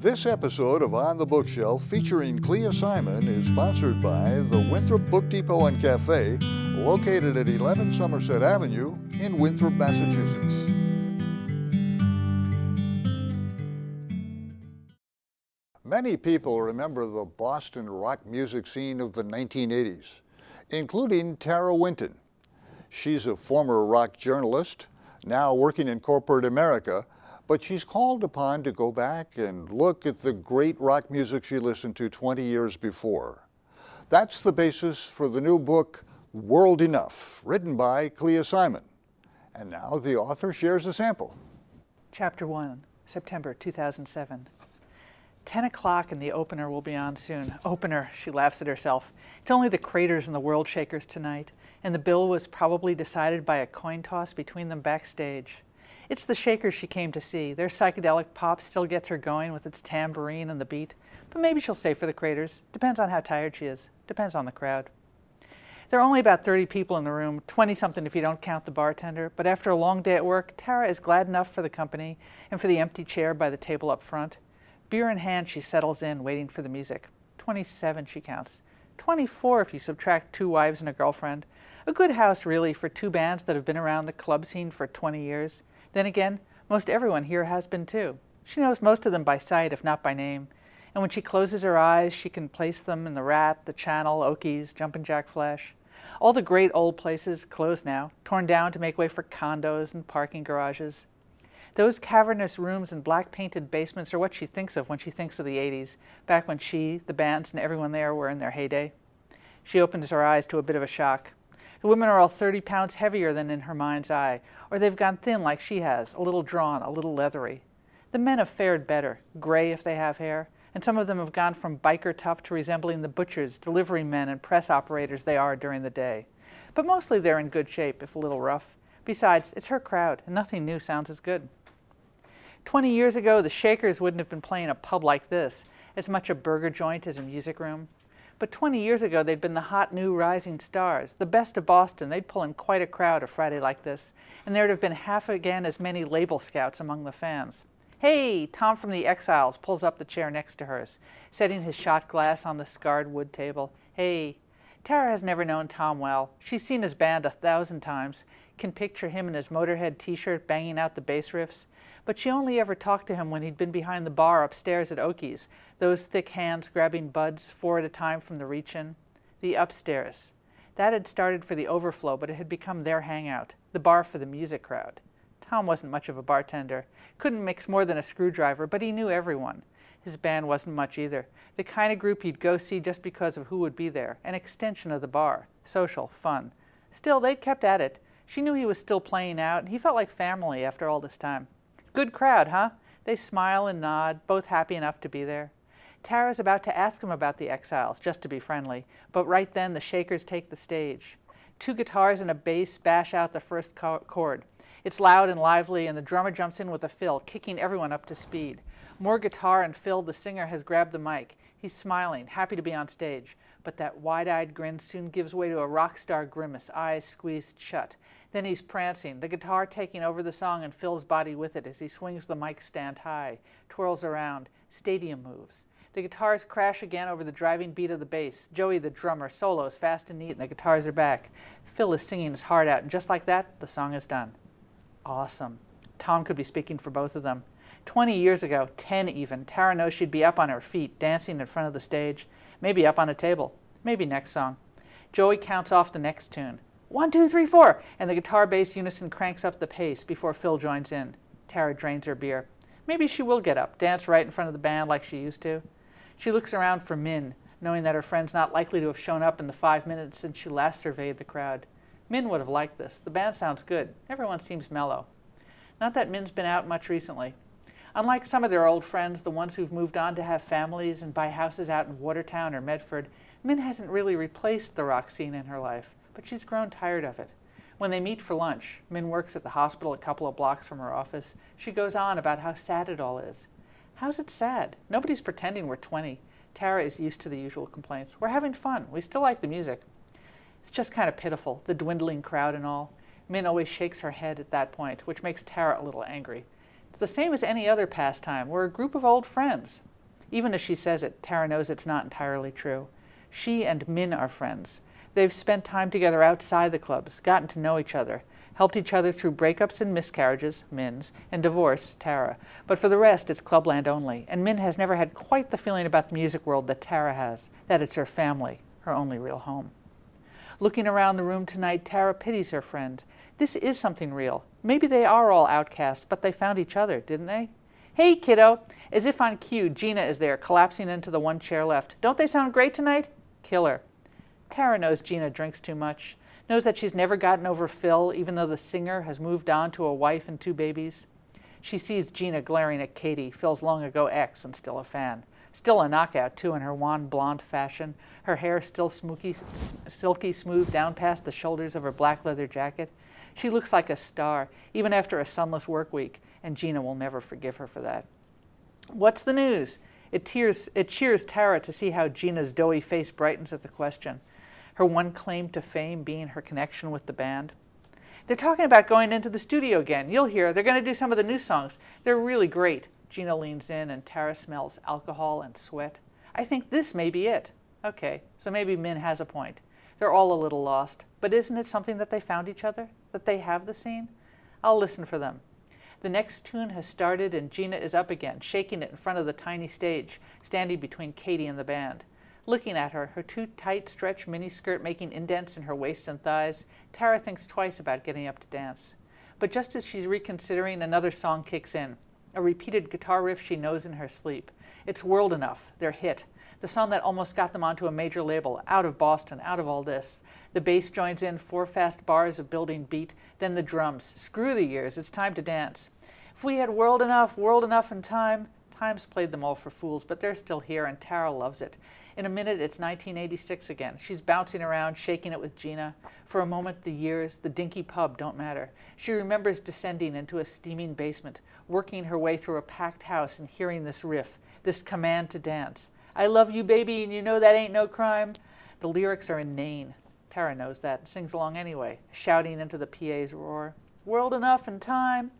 This episode of On the Bookshelf featuring Clea Simon is sponsored by the Winthrop Book Depot and Cafe, located at 11 Somerset Avenue in Winthrop, Massachusetts. Many people remember the Boston rock music scene of the 1980s, including Tara Winton. She's a former rock journalist, now working in corporate America, but she's called upon to go back and look at the great rock music she listened to 20 years before. That's the basis for the new book, World Enough, written by Clea Simon. And now the author shares a sample. Chapter 1, September 2007. 10 o'clock and the opener will be on soon. Opener, she laughs at herself. It's only the Craters and the World Shakers tonight, and the bill was probably decided by a coin toss between them backstage. It's the Shakers she came to see. Their psychedelic pop still gets her going with its tambourine and the beat, but maybe she'll stay for the Craters. Depends on how tired she is. Depends on the crowd. There are only about 30 people in the room, 20-something if you don't count the bartender, but after a long day at work, Tara is glad enough for the company and for the empty chair by the table up front. Beer in hand, she settles in, waiting for the music. 27, she counts. 24 if you subtract 2 wives and a girlfriend. A good house, really, for 2 bands that have been around the club scene for 20 years. Then again, most everyone here has been too. She knows most of them by sight, if not by name. And when she closes her eyes, she can place them in the Rat, the Channel, Okies, Jumpin' Jack Flash. All the great old places closed now, torn down to make way for condos and parking garages. Those cavernous rooms and black-painted basements are what she thinks of when she thinks of the 80s, back when she, the bands, and everyone there were in their heyday. She opens her eyes to a bit of a shock. The women are all 30 pounds heavier than in her mind's eye, or they've gone thin like she has, a little drawn, a little leathery. The men have fared better, gray if they have hair, and some of them have gone from biker tough to resembling the butchers, delivery men, and press operators they are during the day. But mostly they're in good shape, if a little rough. Besides, it's her crowd, and nothing new sounds as good. 20 years ago, the Shakers wouldn't have been playing a pub like this, as much a burger joint as a music room. But 20 years ago, they'd been the hot new rising stars, the best of Boston. They'd pull in quite a crowd a Friday like this, and there'd have been half again as many label scouts among the fans. Hey, Tom from the Exiles pulls up the chair next to hers, setting his shot glass on the scarred wood table. Hey. Tara has never known Tom well. She's seen his band 1,000 times, can picture him in his Motorhead t-shirt banging out the bass riffs. But she only ever talked to him when he'd been behind the bar upstairs at Okies, those thick hands grabbing buds 4 at a time from the reach-in. The upstairs. That had started for the overflow, but it had become their hangout, the bar for the music crowd. Tom wasn't much of a bartender, couldn't mix more than a screwdriver, but he knew everyone. His band wasn't much either, the kind of group he'd go see just because of who would be there, an extension of the bar, social, fun. Still, they'd kept at it. She knew he was still playing out, and he felt like family after all this time. Good crowd, huh? They smile and nod, both happy enough to be there. Tara's about to ask him about the Exiles, just to be friendly, but right then the Shakers take the stage. 2 guitars and a bass bash out the first chord. It's loud and lively, and the drummer jumps in with a fill, kicking everyone up to speed. More guitar and fill, the singer has grabbed the mic. He's smiling, happy to be on stage, but that wide-eyed grin soon gives way to a rock star grimace, eyes squeezed shut. Then he's prancing, the guitar taking over the song and Phil's body with it as he swings the mic stand high, twirls around, stadium moves. The guitars crash again over the driving beat of the bass. Joey, the drummer, solos fast and neat, and the guitars are back. Phil is singing his heart out, and just like that, the song is done. Awesome. Tom could be speaking for both of them. 20 years ago, 10 even, Tara knows she'd be up on her feet, dancing in front of the stage, maybe up on a table, maybe next song. Joey counts off the next tune. 1, 2, 3, 4, and the guitar-bass unison cranks up the pace before Phil joins in. Tara drains her beer. Maybe she will get up, dance right in front of the band like she used to. She looks around for Min, knowing that her friend's not likely to have shown up in the 5 minutes since she last surveyed the crowd. Min would have liked this. The band sounds good. Everyone seems mellow. Not that Min's been out much recently. Unlike some of their old friends, the ones who've moved on to have families and buy houses out in Watertown or Medford, Min hasn't really replaced the rock scene in her life, but she's grown tired of it. When they meet for lunch, Min works at the hospital a couple of blocks from her office. She goes on about how sad it all is. How's it sad? Nobody's pretending we're 20. Tara is used to the usual complaints. We're having fun. We still like the music. It's just kind of pitiful, the dwindling crowd and all. Min always shakes her head at that point, which makes Tara a little angry. It's the same as any other pastime. We're a group of old friends. Even as she says it, Tara knows it's not entirely true. She and Min are friends. They've spent time together outside the clubs, gotten to know each other, helped each other through breakups and miscarriages, Min's, and divorce, Tara. But for the rest, it's clubland only, and Min has never had quite the feeling about the music world that Tara has, that it's her family, her only real home. Looking around the room tonight, Tara pities her friend. This is something real. Maybe they are all outcasts, but they found each other, didn't they? Hey, kiddo! As if on cue, Gina is there, collapsing into the one chair left. Don't they sound great tonight? Killer. Tara knows Gina drinks too much, knows that she's never gotten over Phil, even though the singer has moved on to a wife and 2 babies. She sees Gina glaring at Katie, Phil's long-ago ex and still a fan. Still a knockout, too, in her wan blonde fashion, her hair still silky smooth down past the shoulders of her black leather jacket. She looks like a star, even after a sunless work week, and Gina will never forgive her for that. What's the news? It cheers Tara to see how Gina's doughy face brightens at the question, her one claim to fame being her connection with the band. They're talking about going into the studio again. You'll hear. They're going to do some of the new songs. They're really great. Gina leans in and Tara smells alcohol and sweat. I think this may be it. Okay, so maybe Min has a point. They're all a little lost. But isn't it something that they found each other? That they have the scene? I'll listen for them. The next tune has started and Gina is up again, shaking it in front of the tiny stage, standing between Katie and the band. Looking at her, her too tight stretch miniskirt making indents in her waist and thighs, Tara thinks twice about getting up to dance. But just as she's reconsidering, another song kicks in, a repeated guitar riff she knows in her sleep. It's World Enough, their hit, the song that almost got them onto a major label, out of Boston, out of all this. The bass joins in 4 fast bars of building beat, then the drums. Screw the years, it's time to dance. If we had world enough and time. Time's played them all for fools, but they're still here and Tara loves it. In a minute, it's 1986 again. She's bouncing around, shaking it with Gina. For a moment, the years, the dinky pub don't matter. She remembers descending into a steaming basement, working her way through a packed house and hearing this riff, this command to dance. I love you, baby, and you know that ain't no crime. The lyrics are inane. Tara knows that and sings along anyway, shouting into the PA's roar. World enough and time.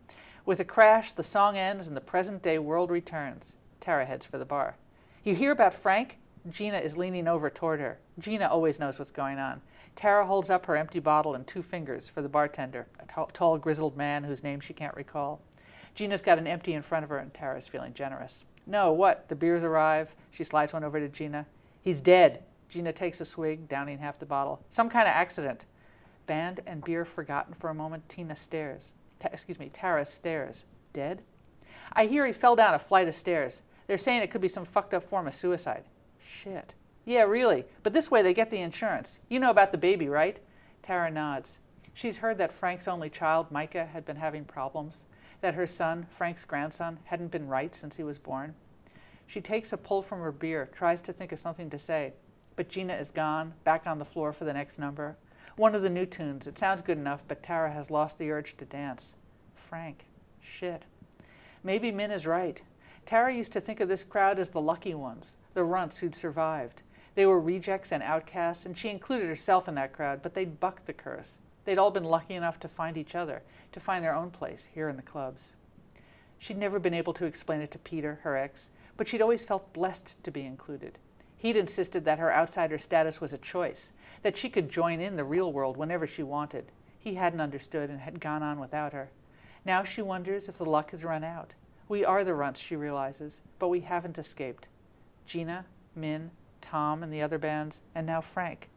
With a crash, the song ends and the present-day world returns. Tara heads for the bar. You hear about Frank? Gina is leaning over toward her. Gina always knows what's going on. Tara holds up her empty bottle and 2 fingers for the bartender, a tall, grizzled man whose name she can't recall. Gina's got an empty in front of her and Tara's feeling generous. No, what? The beers arrive. She slides one over to Gina. He's dead. Gina takes a swig, downing half the bottle. Some kind of accident. Band and beer forgotten for a moment, Tara stares. Dead? I hear he fell down a flight of stairs. They're saying it could be some fucked up form of suicide. Shit. Yeah, really. But this way they get the insurance. You know about the baby, right? Tara nods. She's heard that Frank's only child, Micah, had been having problems, that her son, Frank's grandson, hadn't been right since he was born. She takes a pull from her beer, tries to think of something to say, but Gina is gone, back on the floor for the next number. One of the new tunes. It sounds good enough, but Tara has lost the urge to dance. Frank. Shit. Maybe Min is right. Tara used to think of this crowd as the lucky ones, the runts who'd survived. They were rejects and outcasts, and she included herself in that crowd, but they'd bucked the curse. They'd all been lucky enough to find each other, to find their own place here in the clubs. She'd never been able to explain it to Peter, her ex, but she'd always felt blessed to be included. He'd insisted that her outsider status was a choice, that she could join in the real world whenever she wanted. He hadn't understood and had gone on without her. Now she wonders if the luck has run out. We are the runts, she realizes, but we haven't escaped. Gina, Min, Tom and the other bands, and now Frank.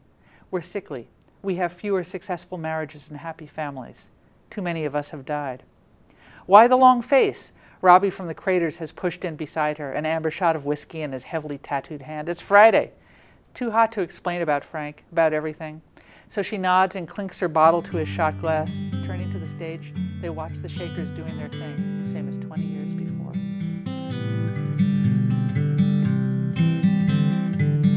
We're sickly. We have fewer successful marriages and happy families. Too many of us have died. Why the long face? Robbie from the Craters has pushed in beside her, an amber shot of whiskey in his heavily tattooed hand. It's Friday. Too hot to explain about Frank, about everything. So she nods and clinks her bottle to his shot glass. Turning to the stage, they watch the Shakers doing their thing, same as 20 years before.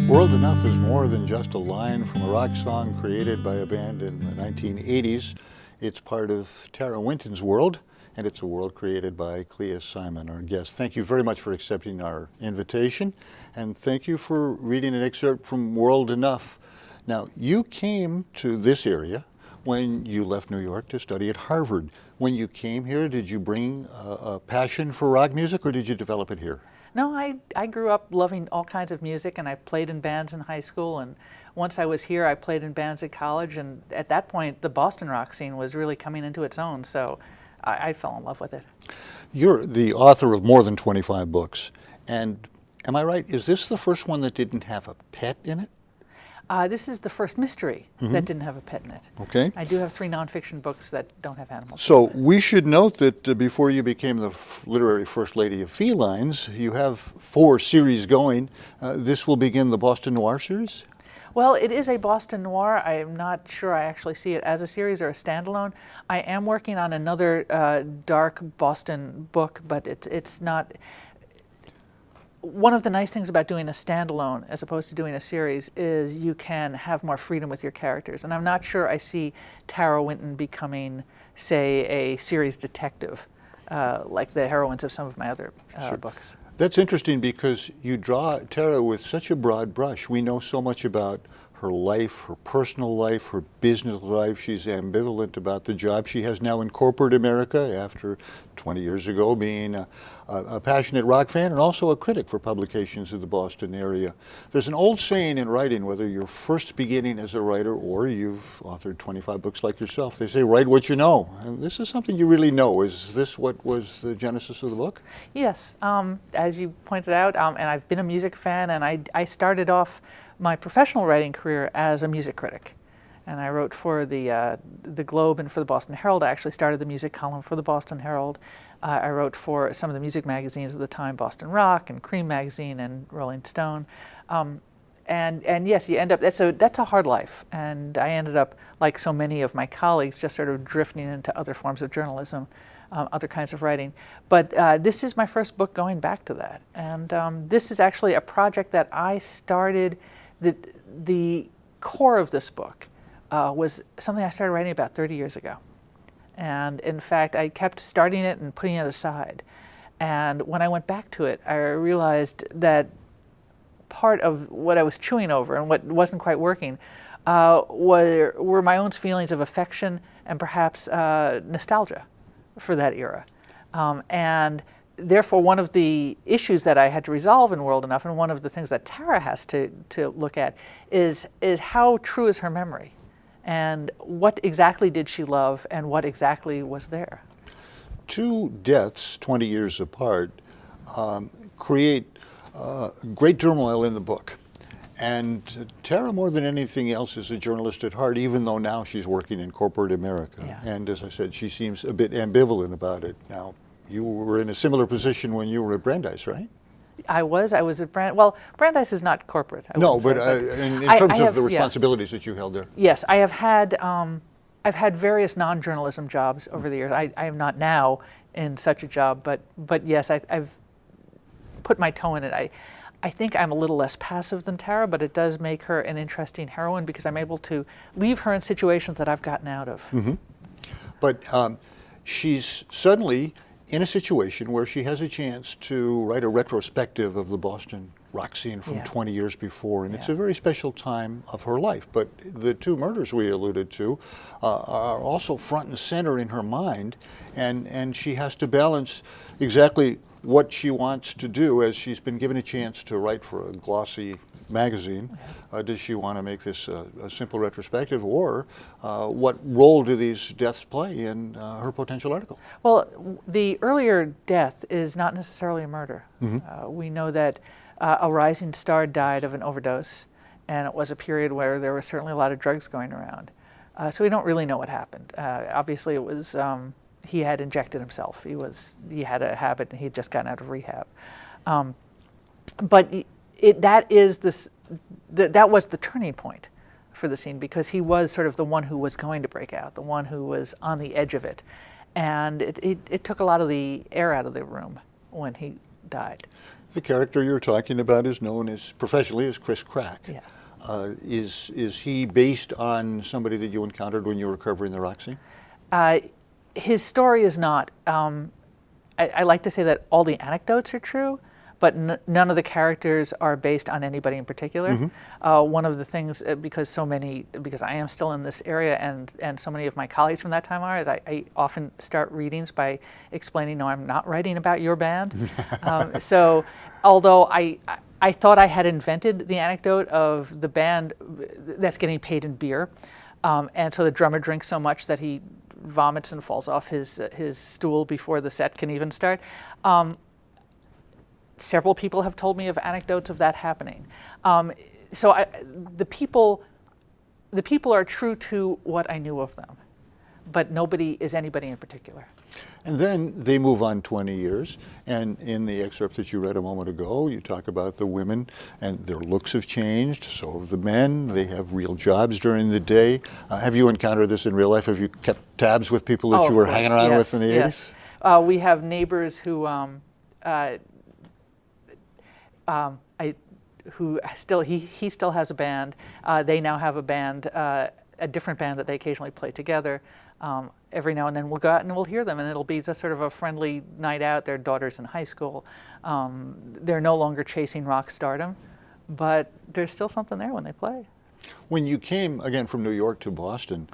World Enough is more than just a line from a rock song created by a band in the 1980s. It's part of Tara Winton's world, and it's a world created by Clea Simon, our guest. Thank you very much for accepting our invitation, and thank you for reading an excerpt from World Enough. Now, you came to this area when you left New York to study at Harvard. When you came here, did you bring a passion for rock music, or did you develop it here? No, I grew up loving all kinds of music, and I played in bands in high school, and once I was here I played in bands at college, and at that point the Boston rock scene was really coming into its own, so I fell in love with it. You're the author of more than 25 books, and am I right, is this the first one that didn't have a pet in it? This is the first mystery that didn't have a pet in it. Okay. I do have 3 nonfiction books that don't have animals. So we should note that before you became the literary first lady of felines, you have 4 series going. This will begin the Boston Noir series? Well, it is a Boston Noir. I am not sure I actually see it as a series or a standalone. I am working on another dark Boston book, but it's not. One of the nice things about doing a standalone as opposed to doing a series is you can have more freedom with your characters. And I'm not sure I see Tara Winton becoming, say, a series detective like the heroines of some of my other books. That's interesting because you draw Tara with such a broad brush. We know so much about her life, her personal life, her business life. She's ambivalent about the job she has now in corporate America after 20 years ago being a passionate rock fan and also a critic for publications in the Boston area. There's an old saying in writing, whether you're first beginning as a writer or you've authored 25 books like yourself, they say write what you know. And this is something you really know. Is this what was the genesis of the book? Yes, as you pointed out, and I've been a music fan, and I started off my professional writing career as a music critic. And I wrote for the Globe and for the Boston Herald. I actually started the music column for the Boston Herald. I wrote for some of the music magazines at the time, Boston Rock and Cream Magazine and Rolling Stone. And yes, you end up, that's a hard life. And I ended up, like so many of my colleagues, just sort of drifting into other forms of journalism, other kinds of writing. But this is my first book going back to that. And this is actually a project that I started. The core of this book was something I started writing about 30 years ago. And in fact, I kept starting it and putting it aside. And when I went back to it, I realized that part of what I was chewing over and what wasn't quite working were my own feelings of affection and perhaps nostalgia for that era. And therefore, one of the issues that I had to resolve in World Enough, and one of the things that Tara has to look at, is how true is her memory? And what exactly did she love, and what exactly was there? 2 deaths, 20 years apart, create great turmoil in the book. And Tara, more than anything else, is a journalist at heart, even though now she's working in corporate America. Yeah. And as I said, she seems a bit ambivalent about it. Now, you were in a similar position when you were at Brandeis, right? I was at Brandeis is not corporate. No, but in terms of the responsibilities that you held there. Yes, I have had, I've had various non-journalism jobs over the years. I am not now in such a job, but yes, I've put my toe in it. I think I'm a little less passive than Tara, but it does make her an interesting heroine because I'm able to leave her in situations that I've gotten out of. Mm-hmm. But she's suddenly in a situation where she has a chance to write a retrospective of the Boston rock scene from 20 years before, and it's a very special time of her life. But the 2 murders we alluded to are also front and center in her mind, and she has to balance exactly what she wants to do as she's been given a chance to write for a glossy magazine. Does she want to make this a simple retrospective, or what role do these deaths play in her potential article? Well, the earlier death is not necessarily a murder. Mm-hmm. We know that a rising star died of an overdose, and it was a period where there was certainly a lot of drugs going around. So we don't really know what happened. Obviously, it was he had injected himself. He had a habit, and he had just gotten out of rehab. But that was the turning point for the scene, because he was sort of the one who was going to break out, the one who was on the edge of it. And it took a lot of the air out of the room when he died. The character you're talking about is known as professionally as Chris Crack. Yeah. Is he based on somebody that you encountered when you were covering the rock scene? His story is not. I like to say that all the anecdotes are true, but none of the characters are based on anybody in particular. One of the things, because I am still in this area, and so many of my colleagues from that time are, is I often start readings by explaining, no, I'm not writing about your band. So although I thought I had invented the anecdote of the band that's getting paid in beer, and so the drummer drinks so much that he vomits and falls off his stool before the set can even start. Several people have told me of anecdotes of that happening. So the people are true to what I knew of them, but nobody is anybody in particular. And then they move on 20 years, and in the excerpt that you read a moment ago, you talk about the women and their looks have changed, so have the men. They have real jobs during the day. Have you encountered this in real life? Have you kept tabs with people that you were hanging around with in the 80s? We have neighbors who he still has a band. They now have a band, a different band that they occasionally play together. Every now and then we'll go out and we'll hear them, and it'll be just sort of a friendly night out. Their daughter's in high school. They're no longer chasing rock stardom, but there's still something there when they play. When you came, again, from New York to Boston,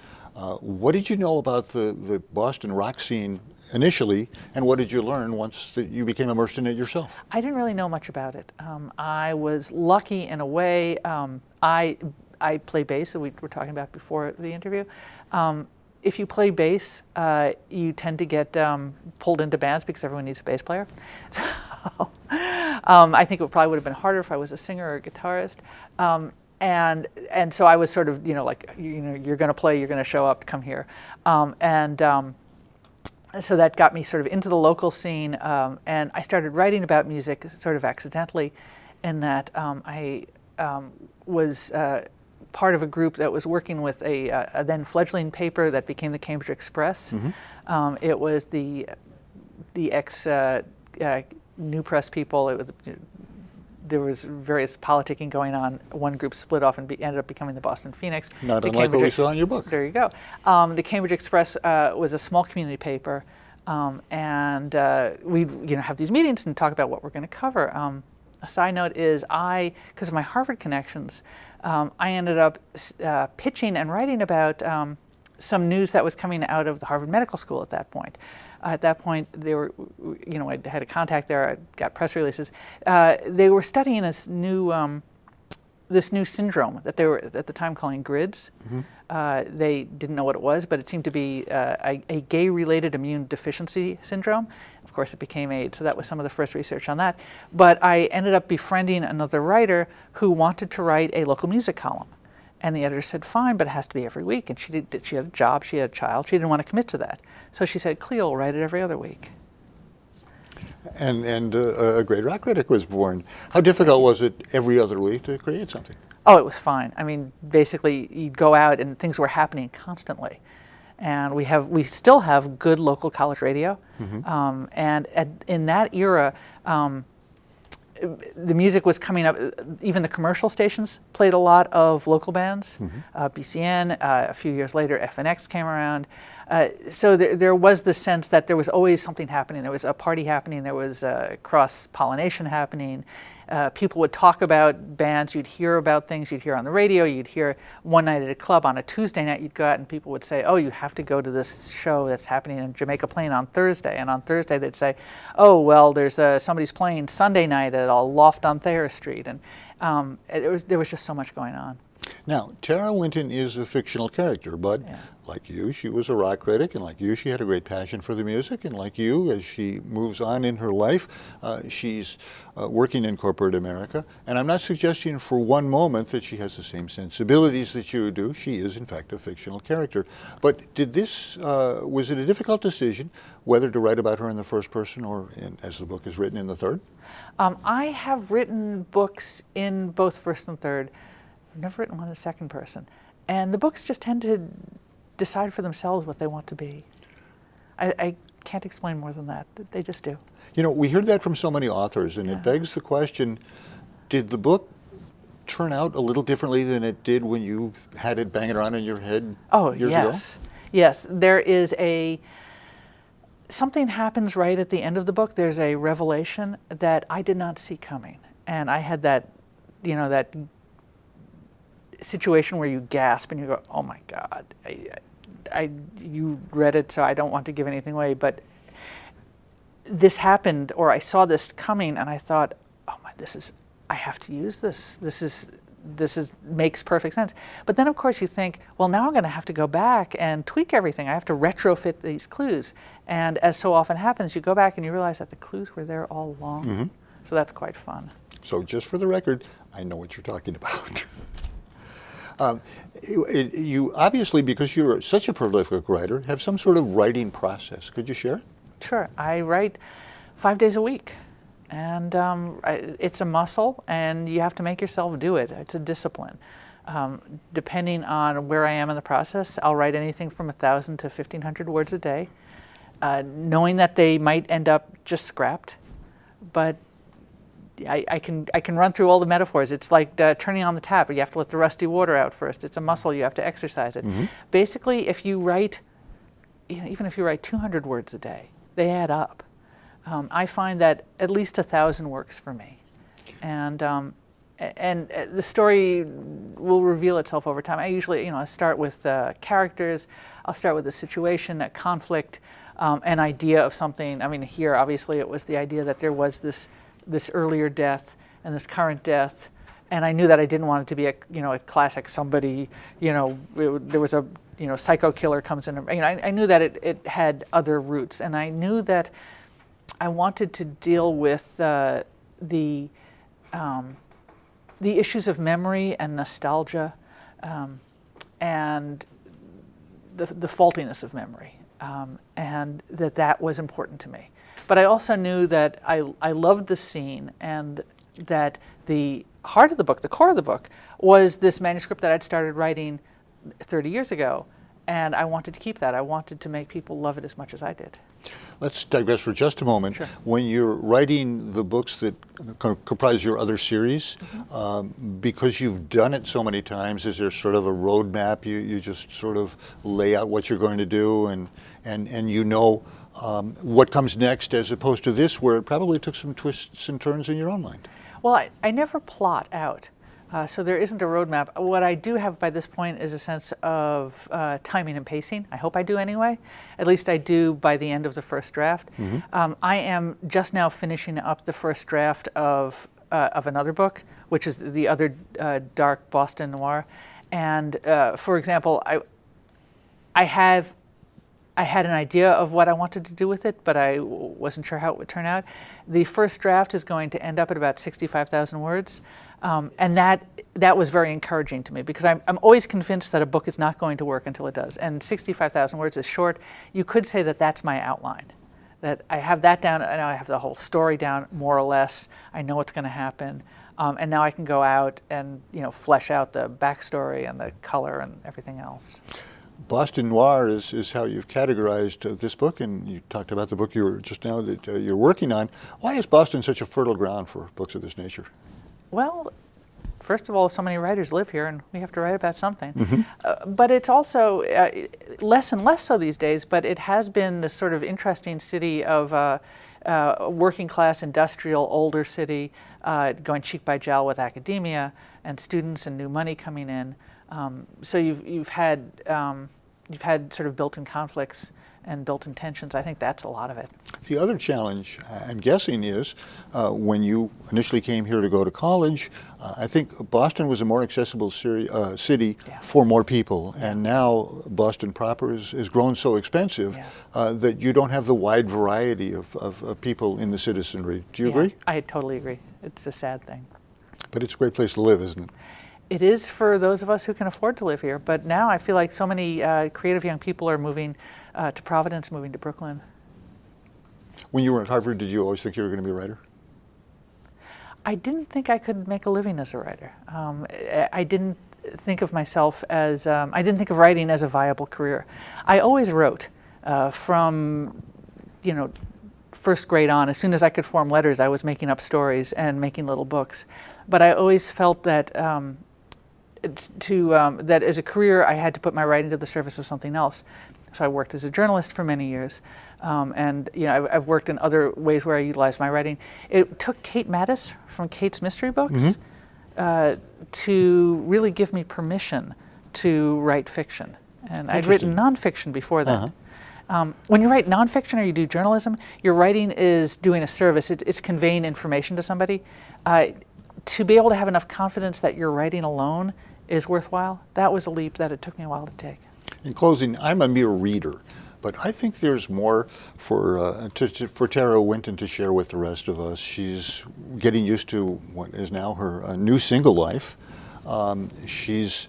what did you know about the Boston rock scene initially, and what did you learn once that you became immersed in it yourself? I didn't really know much about it. I was lucky in a way. I play bass, that we were talking about before the interview. If you play bass, you tend to get pulled into bands because everyone needs a bass player. So I think it probably would have been harder if I was a singer or a guitarist. And so I was sort of, you're going to play, you're going to show up, come here. So that got me sort of into the local scene, and I started writing about music sort of accidentally, in that I was part of a group that was working with a then fledgling paper that became the Cambridge Express. It was the ex New Press people. There was various politicking going on. One group split off and ended up becoming the Boston Phoenix. Not unlike what we saw in your book. There you go. The Cambridge Express was a small community paper, and we'd have these meetings and talk about what we're going to cover. A side note is because of my Harvard connections, I ended up pitching and writing about some news that was coming out of the Harvard Medical School at that point. At that point, they were, I had a contact there. I got press releases. They were studying this new syndrome that they were at the time calling GRIDS. They didn't know what it was, but it seemed to be a gay-related immune deficiency syndrome. Of course, it became AIDS, so that was some of the first research on that. But I ended up befriending another writer who wanted to write a local music column. And the editor said, fine, but it has to be every week. And she had a job, she had a child, she didn't want to commit to that. So she said, Clea will write it every other week. And a great rock critic was born. How difficult was it every other week to create something? Oh, it was fine. I mean, basically, you'd go out and things were happening constantly. And we still have good local college radio. And in that era, the music was coming up. Even the commercial stations played a lot of local bands. BCN, a few years later, FNX came around. So there was the sense that there was always something happening. There was a party happening. There was cross-pollination happening. People would talk about bands. You'd hear about things. You'd hear on the radio. You'd hear one night at a club on a Tuesday night. You'd go out and people would say, oh, you have to go to this show that's happening in Jamaica Plain on Thursday. And on Thursday they'd say, oh, well, there's somebody's playing Sunday night at a loft on Thayer Street. And there was just so much going on. Now, Tara Winton is a fictional character, but like you, she was a rock critic, and like you, she had a great passion for the music, and like you, as she moves on in her life, she's working in corporate America. And I'm not suggesting for one moment that she has the same sensibilities that you do. She is, in fact, a fictional character. But was it a difficult decision whether to write about her in the first person or, as the book is written, in the third? I have written books in both first and third. I've never written one in second person. And the books just tend to decide for themselves what they want to be. I can't explain more than that. They just do. We heard that from so many authors, and it begs the question, did the book turn out a little differently than it did when you had it banging around in your head years ago? Yes. There is something happens right at the end of the book. There's a revelation that I did not see coming. And I had that, that situation where you gasp and you go, oh my God, you read it, so I don't want to give anything away. But this happened, or I saw this coming, and I thought, oh my, I have to use this. This makes perfect sense. But then, of course, you think, well, now I'm going to have to go back and tweak everything. I have to retrofit these clues. And as so often happens, you go back and you realize that the clues were there all along. Mm-hmm. So that's quite fun. So just for the record, I know what you're talking about. You obviously, because you're such a prolific writer, have some sort of writing process. Could you share? Sure. I write 5 days a week. And it's a muscle, and you have to make yourself do it. It's a discipline. Depending on where I am in the process, I'll write anything from 1,000 to 1,500 words a day, knowing that they might end up just scrapped. But I can run through all the metaphors. It's like turning on the tap. You have to let the rusty water out first. It's a muscle. You have to exercise it. Mm-hmm. Basically, if you write, even if you write 200 words a day, they add up. I find that at least 1,000 works for me, and the story will reveal itself over time. I usually, start with characters. I'll start with a situation, a conflict, an idea of something. I mean, here obviously it was the idea that there was this earlier death and this current death, and I knew that I didn't want it to be a classic somebody. There was a psycho killer comes in. I knew that it had other roots, and I knew that I wanted to deal with the issues of memory and nostalgia, and the faultiness of memory, and that was important to me. But I also knew that I loved the scene, and that the heart of the book, the core of the book, was this manuscript that I'd started writing 30 years ago, and I wanted to keep that. I wanted to make people love it as much as I did. Let's digress for just a moment. Sure. When you're writing the books that comprise your other series, mm-hmm. because you've done it so many times, is there sort of a roadmap? You just sort of lay out what you're going to do, and what comes next, as opposed to this, where it probably took some twists and turns in your own mind? Well, I never plot out. So there isn't a roadmap. What I do have by this point is a sense of timing and pacing. I hope I do anyway. At least I do by the end of the first draft. Mm-hmm. I am just now finishing up the first draft of another book, which is the other dark Boston noir. And for example, I had an idea of what I wanted to do with it, but I wasn't sure how it would turn out. The first draft is going to end up at about 65,000 words. And that was very encouraging to me, because I'm always convinced that a book is not going to work until it does. And 65,000 words is short. You could say that that's my outline, that I have that down, and I have the whole story down more or less. I know what's going to happen. And now I can go out and flesh out the backstory and the color and everything else. Boston noir is how you've categorized this book, and you talked about the book that you're working on. Why is Boston such a fertile ground for books of this nature? Well, first of all, so many writers live here, and we have to write about something. Mm-hmm. But it's also less and less so these days, but it has been this sort of interesting city of working class, industrial, older city, going cheek by jowl with academia and students and new money coming in. So you've had sort of built-in conflicts and built-in tensions. I think that's a lot of it. The other challenge, I'm guessing, is when you initially came here to go to college, I think Boston was a more accessible city for more people, and now Boston proper has grown so expensive that you don't have the wide variety of people in the citizenry. Do you agree? I totally agree. It's a sad thing. But it's a great place to live, isn't it? It is for those of us who can afford to live here, but now I feel like so many creative young people are moving to Providence, moving to Brooklyn. When you were at Harvard, did you always think you were going to be a writer? I didn't think I could make a living as a writer. I didn't think of myself as, I didn't think of writing as a viable career. I always wrote from, first grade on. As soon as I could form letters, I was making up stories and making little books. But I always felt that that as a career, I had to put my writing to the service of something else. So I worked as a journalist for many years. And I've worked in other ways where I utilize my writing. It took Kate Mattis from Kate's Mystery Books to really give me permission to write fiction. And I'd written nonfiction before that. When you write nonfiction or you do journalism, your writing is doing a service. It's conveying information to somebody. To be able to have enough confidence that your writing alone is worthwhile, that was a leap that it took me a while to take. In closing, I'm a mere reader, but I think there's more for Tara Winton to share with the rest of us. She's getting used to what is now her new single life. She's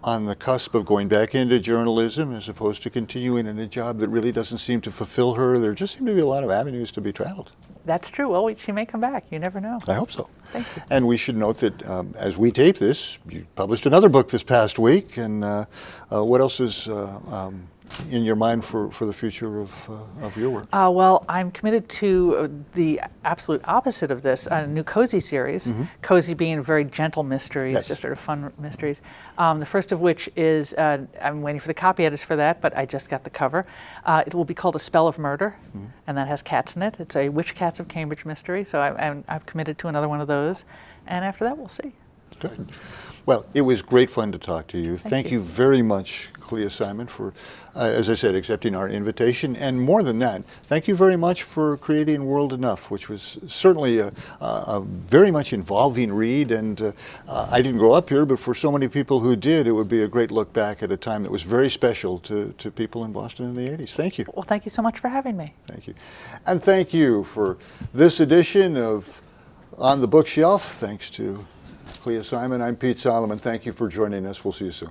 on the cusp of going back into journalism as opposed to continuing in a job that really doesn't seem to fulfill her. There just seem to be a lot of avenues to be traveled. That's true. Well, she may come back. You never know. I hope so. Thank you. And we should note that as we tape this, you published another book this past week. And what else is in your mind for the future of your work? Well, I'm committed to the absolute opposite of this, a new cozy series. Cozy being very gentle mysteries, just sort of fun mysteries. The first of which is, I'm waiting for the copy edits for that, but I just got the cover. It will be called A Spell of Murder, and that has cats in it. It's a Witch Cats of Cambridge mystery, so I'm committed to another one of those. And after that, we'll see. Good. Well, it was great fun to talk to you. Thank you very much, Clea Simon, for, as I said, accepting our invitation. And more than that, thank you very much for creating World Enough, which was certainly a very much involving read. And I didn't grow up here, but for so many people who did, it would be a great look back at a time that was very special to people in Boston in the 80s. Thank you. Well, thank you so much for having me. Thank you. And thank you for this edition of On the Bookshelf. Thanks to Clea Simon. I'm Pete Solomon. Thank you for joining us. We'll see you soon.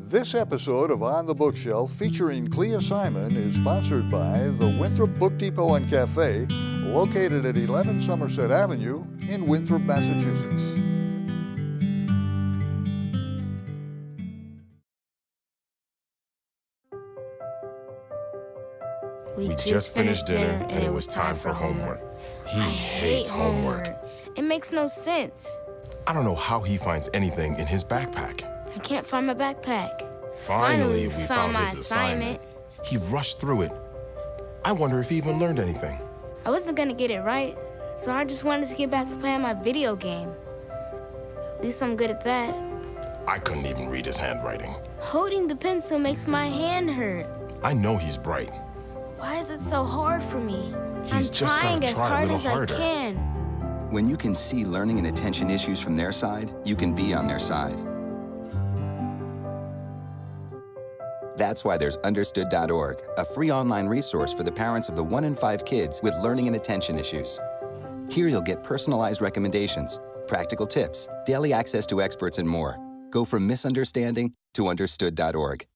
This episode of On the Bookshelf featuring Clea Simon is sponsored by the Winthrop Book Depot and Cafe, located at 11 Somerset Avenue in Winthrop, Massachusetts. We just finished dinner and it was time for homework. He hates homework. It makes no sense. I don't know how he finds anything in his backpack. I can't find my backpack. Finally, we found his assignment. He rushed through it. I wonder if he even learned anything. I wasn't gonna get it right, so I just wanted to get back to playing my video game. At least I'm good at that. I couldn't even read his handwriting. Holding the pencil makes my hand hurt. I know he's bright. Why is it so hard for me? He's I'm just trying gotta as try a hard little as harder. I can. When you can see learning and attention issues from their side, you can be on their side. That's why there's Understood.org, a free online resource for the parents of the 1 in 5 kids with learning and attention issues. Here you'll get personalized recommendations, practical tips, daily access to experts, and more. Go from misunderstanding to Understood.org.